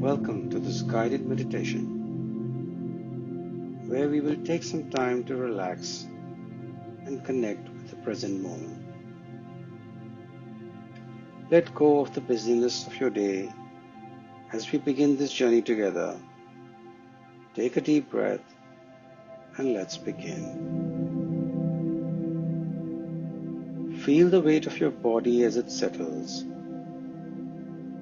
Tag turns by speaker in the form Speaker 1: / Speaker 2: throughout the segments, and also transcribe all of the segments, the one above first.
Speaker 1: Welcome to this guided meditation where we will take some time to relax and connect with the present moment. Let go of the busyness of your day as we begin this journey together. Take a deep breath and let's begin. Feel the weight of your body as it settles.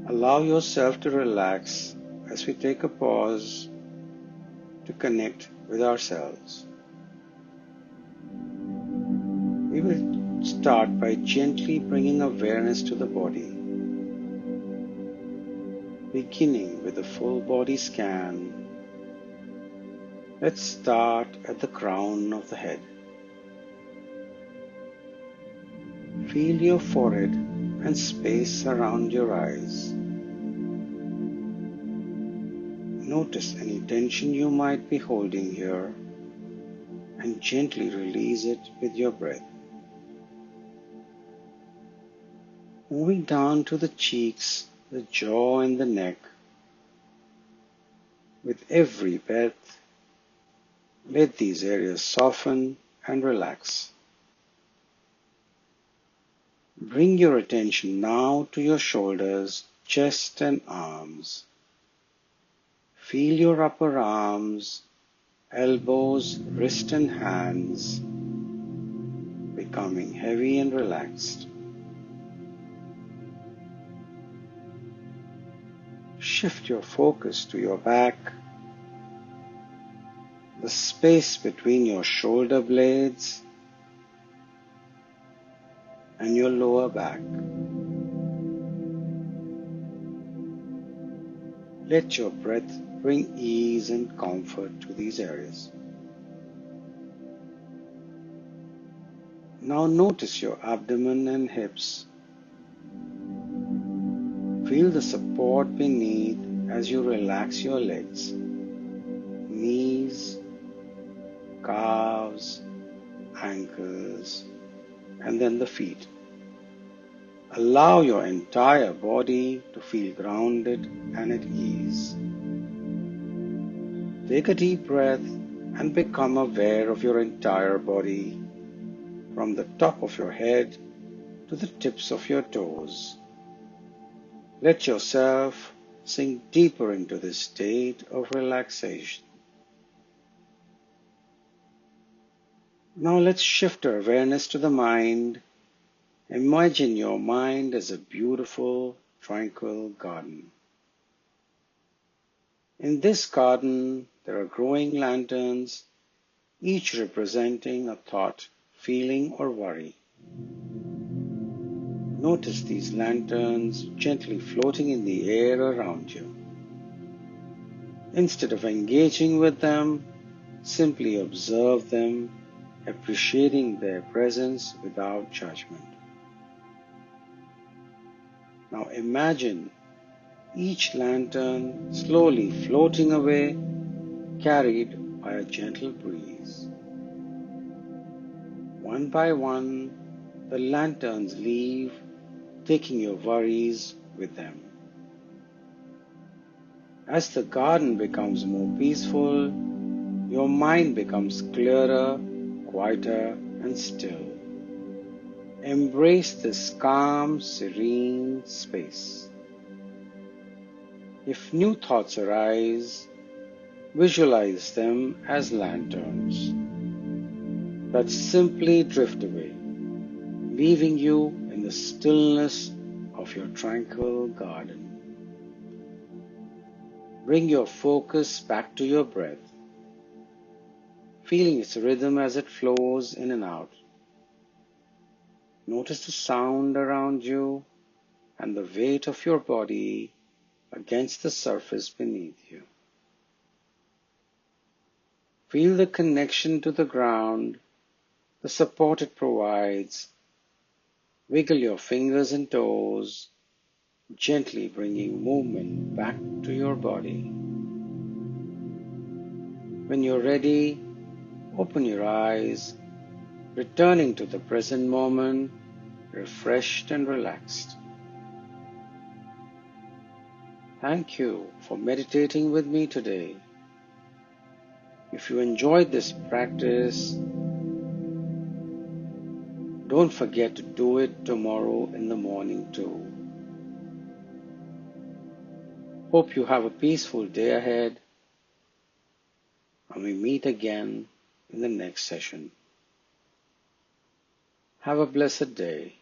Speaker 1: Allow yourself to relax as we take a pause to connect with ourselves. We will start by gently bringing awareness to the body, beginning with a full body scan. Let's start at the crown of the head. Feel your forehead and space around your eyes. Notice any tension you might be holding here and gently release it with your breath. Moving down to the cheeks, the jaw and the neck. With every breath, let these areas soften and relax. Bring your attention now to your shoulders, chest and arms. Feel your upper arms, elbows, wrist and hands becoming heavy and relaxed. Shift your focus to your back, the space between your shoulder blades and your lower back. Let your breath bring ease and comfort to these areas. Now notice your abdomen and hips. Feel the support beneath as you relax your legs, knees, calves, ankles, and then the feet. Allow your entire body to feel grounded and at ease. Take a deep breath and become aware of your entire body, from the top of your head to the tips of your toes. Let yourself sink deeper into this state of relaxation. Now let's shift our awareness to the mind. Imagine your mind as a beautiful, tranquil garden. In this garden, there are growing lanterns, each representing a thought, feeling, or worry. Notice these lanterns gently floating in the air around you. Instead of engaging with them, simply observe them, appreciating their presence without judgment. Now imagine each lantern slowly floating away, carried by a gentle breeze. One by one, the lanterns leave, taking your worries with them. As the garden becomes more peaceful, your mind becomes clearer, quieter, and still. Embrace this calm, serene space. If new thoughts arise, visualize them as lanterns that simply drift away, leaving you in the stillness of your tranquil garden. Bring your focus back to your breath, feeling its rhythm as it flows in and out. Notice the sound around you and the weight of your body against the surface beneath you. Feel the connection to the ground, the support it provides. Wiggle your fingers and toes, gently bringing movement back to your body. When you're ready, open your eyes, returning to the present moment, refreshed and relaxed. Thank you for meditating with me today. If you enjoyed this practice, don't forget to do it tomorrow in the morning too. Hope you have a peaceful day ahead, and we meet again in the next session. Have a blessed day.